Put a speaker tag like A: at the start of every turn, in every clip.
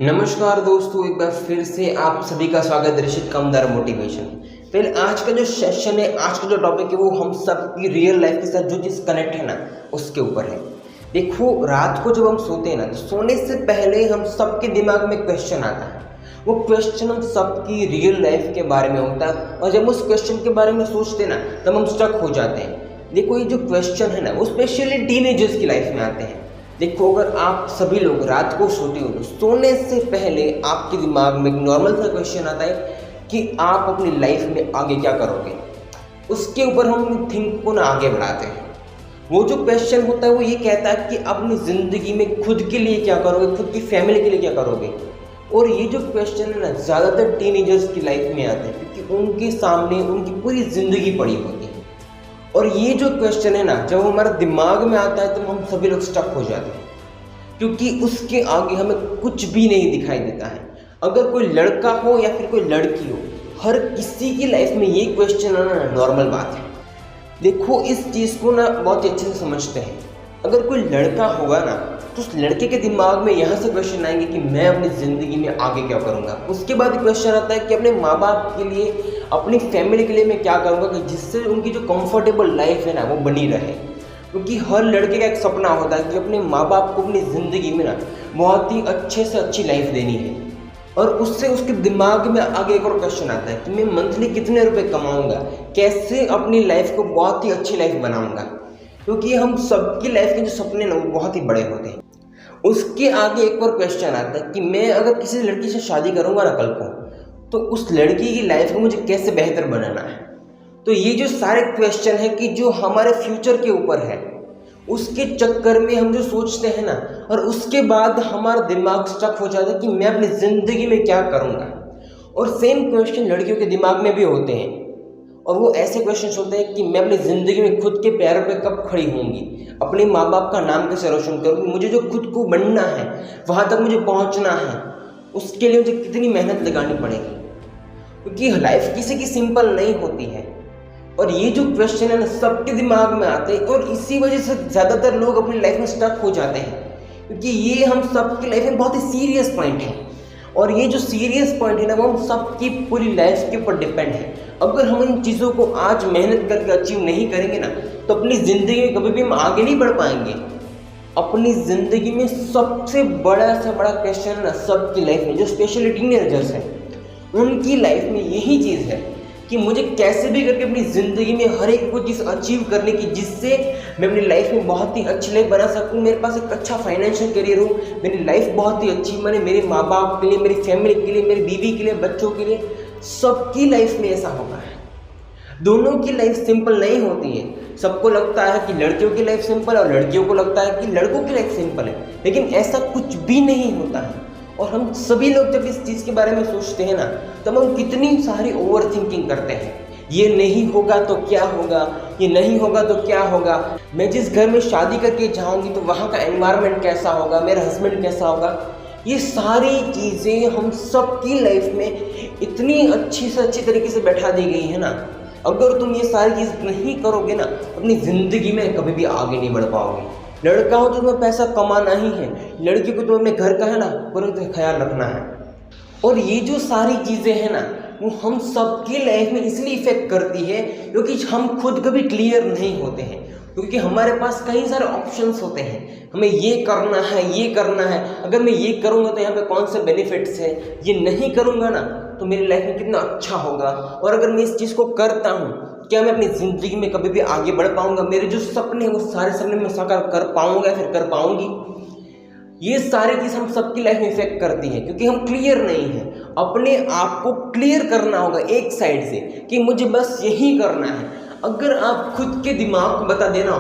A: नमस्कार दोस्तों, एक बार फिर से आप सभी का स्वागत है ऋषित कामदार मोटिवेशन। फिर आज का जो सेशन है, आज का जो टॉपिक है वो हम सब की रियल लाइफ के साथ जो चीज़ कनेक्ट है ना उसके ऊपर है। देखो, रात को जब हम सोते हैं ना तो सोने से पहले हम सबके दिमाग में क्वेश्चन आता है। वो क्वेश्चन हम सबकी रियल लाइफ के बारे में होता है और जब उस क्वेश्चन के बारे में सोचते हैं ना तब हम स्टक हो जाते हैं। देखो, ये जो क्वेश्चन है ना वो स्पेशली टीनेजर्स की लाइफ में आते हैं। देखो, अगर आप सभी लोग रात को सोते हो तो सोने से पहले आपके दिमाग में एक नॉर्मल सा क्वेश्चन आता है कि आप अपनी लाइफ में आगे क्या करोगे। उसके ऊपर हम थिंक को ना आगे बढ़ाते हैं। वो जो क्वेश्चन होता है वो ये कहता है कि अपनी ज़िंदगी में खुद के लिए क्या करोगे, खुद की फैमिली के लिए क्या करोगे। और ये जो क्वेश्चन है ना ज़्यादातर टीनेजर्स की लाइफ में आते हैं क्योंकि उनके सामने उनकी पूरी ज़िंदगी पड़ी होती है। और ये जो क्वेश्चन है ना जब हमारे दिमाग में आता है तो हम सभी लोग स्टक हो जाते हैं क्योंकि उसके आगे हमें कुछ भी नहीं दिखाई देता है। अगर कोई लड़का हो या फिर कोई लड़की हो, हर किसी की लाइफ में ये क्वेश्चन आना नॉर्मल बात है। देखो, इस चीज़ को ना बहुत अच्छे से समझते हैं। अगर कोई लड़का होगा ना तो उस लड़के के दिमाग में यहाँ से क्वेश्चन आएंगे कि मैं अपनी ज़िंदगी में आगे क्या करूँगा। उसके बाद क्वेश्चन आता है कि अपने माँ बाप के लिए, अपनी फैमिली के लिए मैं क्या करूँगा कि जिससे उनकी जो कंफर्टेबल लाइफ है ना वो बनी रहे। क्योंकि हर लड़के का एक सपना होता है कि अपने माँ बाप को अपनी ज़िंदगी में ना बहुत ही अच्छे से अच्छी लाइफ देनी है। और उससे उसके दिमाग में आगे एक और क्वेश्चन आता है कि मैं मंथली कितने रुपए कमाऊँगा, कैसे अपनी लाइफ को बहुत ही अच्छी लाइफ बनाऊँगा। क्योंकि हम सबकी लाइफ के जो सपने ना वो बहुत ही बड़े होते हैं। उसके आगे एक और क्वेश्चन आता है कि मैं अगर किसी लड़की से शादी करूँगा ना कल को, तो उस लड़की की लाइफ को मुझे कैसे बेहतर बनाना है। तो ये जो सारे क्वेश्चन है कि जो हमारे फ्यूचर के ऊपर है, उसके चक्कर में हम जो सोचते हैं ना और उसके बाद हमारा दिमाग स्टक हो जाता है कि मैं अपनी ज़िंदगी में क्या करूँगा। और सेम क्वेश्चन लड़कियों के दिमाग में भी होते हैं और वो ऐसे क्वेश्चन होते हैं कि मैं अपनी ज़िंदगी में खुद के पैरों पे कब खड़ी होंगी, अपने माँ बाप का नाम कैसे रोशन करूँगी, मुझे जो खुद को बनना है वहाँ तक मुझे पहुँचना है, उसके लिए मुझे कितनी मेहनत लगानी पड़ेगी। क्योंकि लाइफ किसी की सिंपल नहीं होती है। और ये जो क्वेश्चन है ना सबके दिमाग में आते हैं और इसी वजह से ज़्यादातर लोग अपनी लाइफ में स्टक हो जाते हैं। क्योंकि ये हम सबकी लाइफ में बहुत ही सीरियस पॉइंट है और ये जो सीरियस पॉइंट है ना वो हम सबकी पूरी लाइफ के ऊपर डिपेंड है। अगर हम इन चीज़ों को आज मेहनत करके अचीव नहीं करेंगे ना तो अपनी ज़िंदगी में कभी भी हम आगे नहीं बढ़ पाएंगे। अपनी ज़िंदगी में सबसे बड़ा से बड़ा क्वेश्चन है ना सबकी लाइफ में, जो स्पेशली टीनेजर्स हैं उनकी लाइफ में यही चीज़ है कि मुझे कैसे भी करके अपनी ज़िंदगी में हर एक को चीज़ अचीव करने की जिससे मैं अपनी लाइफ में बहुत ही अच्छी लाइफ बना सकूँ, मेरे पास एक अच्छा फाइनेंशियल करियर हो, मेरी लाइफ बहुत ही अच्छी बने, मेरे माँ बाप के लिए, मेरी फैमिली के लिए, मेरी बीवी के लिए, बच्चों के लिए, सबकी लाइफ में ऐसा होगा। दोनों की लाइफ सिंपल नहीं होती है। सबको लगता है कि लड़कियों की लाइफ सिंपल और लड़कियों को लगता है कि लड़कों की लाइफ सिंपल है, लेकिन ऐसा कुछ भी नहीं होता है। और हम सभी लोग जब इस चीज़ के बारे में सोचते हैं ना तब हम कितनी सारी ओवर थिंकिंग करते हैं। ये नहीं होगा तो क्या होगा, ये नहीं होगा तो क्या होगा, मैं जिस घर में शादी करके जाऊंगी तो वहाँ का एनवायरनमेंट कैसा होगा, मेरा हस्बैंड कैसा होगा। ये सारी चीज़ें हम सबकी लाइफ में इतनी अच्छी से अच्छी तरीके से बैठा दी गई है ना, अगर तुम ये सारी चीज़ नहीं करोगे ना अपनी ज़िंदगी में कभी भी आगे नहीं बढ़ पाओगे। लड़का हो तो तुम्हें पैसा कमाना ही है, लड़की को तो अपने घर का है ना पूरा ख्याल रखना है। और ये जो सारी चीज़ें हैं ना वो हम सबकी लाइफ में इसलिए इफेक्ट करती है क्योंकि हम खुद कभी क्लियर नहीं होते हैं। क्योंकि हमारे पास कई सारे ऑप्शंस होते हैं, हमें ये करना है, ये करना है, अगर मैं ये करूँगा तो यहाँ पे कौन से बेनिफिट्स है, ये नहीं करूँगा ना तो मेरी लाइफ में कितना अच्छा होगा, और अगर मैं इस चीज़ को करता हूँ क्या मैं अपनी ज़िंदगी में कभी भी आगे बढ़ पाऊँगा, मेरे जो सपने हैं वो सारे सपने मैं साकार कर पाऊँगा या फिर कर पाऊँगी। ये सारी चीज़ हम सबकी लाइफ में इफेक्ट करती है क्योंकि हम क्लियर नहीं हैं। अपने आप को क्लियर करना होगा एक साइड से कि मुझे बस यही करना है। अगर आप खुद के दिमाग को बता देना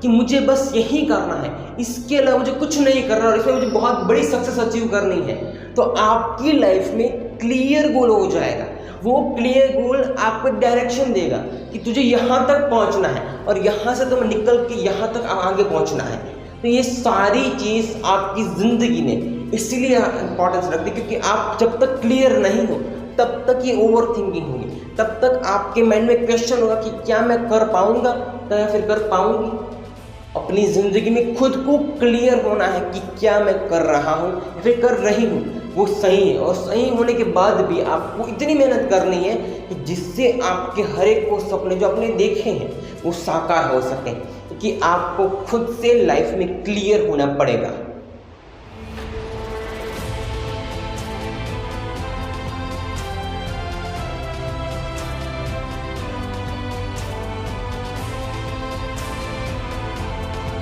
A: कि मुझे बस यही करना है, इसके अलावा मुझे कुछ नहीं करना और इसमें मुझे बहुत बड़ी सक्सेस अचीव करनी है, तो आपकी लाइफ में क्लियर गोल हो जाएगा। वो क्लियर गोल आपको डायरेक्शन देगा कि तुझे यहाँ तक पहुँचना है और यहाँ से तुम्हें निकल के यहाँ तक आगे पहुँचना है। तो ये सारी चीज़ आपकी ज़िंदगी में इसीलिए इंपॉर्टेंस रखती है क्योंकि आप जब तक क्लियर नहीं हो तब तक ये ओवर थिंकिंग होगी, तब तक आपके माइंड में क्वेश्चन होगा कि क्या मैं कर पाऊँगा या फिर कर पाऊँगी। अपनी ज़िंदगी में खुद को क्लियर होना है कि क्या मैं कर रहा हूँ या फिर कर रही हूँ, वो सही है, और सही होने के बाद भी आपको इतनी मेहनत करनी है कि जिससे आपके हर एक वो सपने जो आपने देखे हैं वो साकार हो सकें, क्योंकि आपको खुद से लाइफ में क्लियर होना पड़ेगा।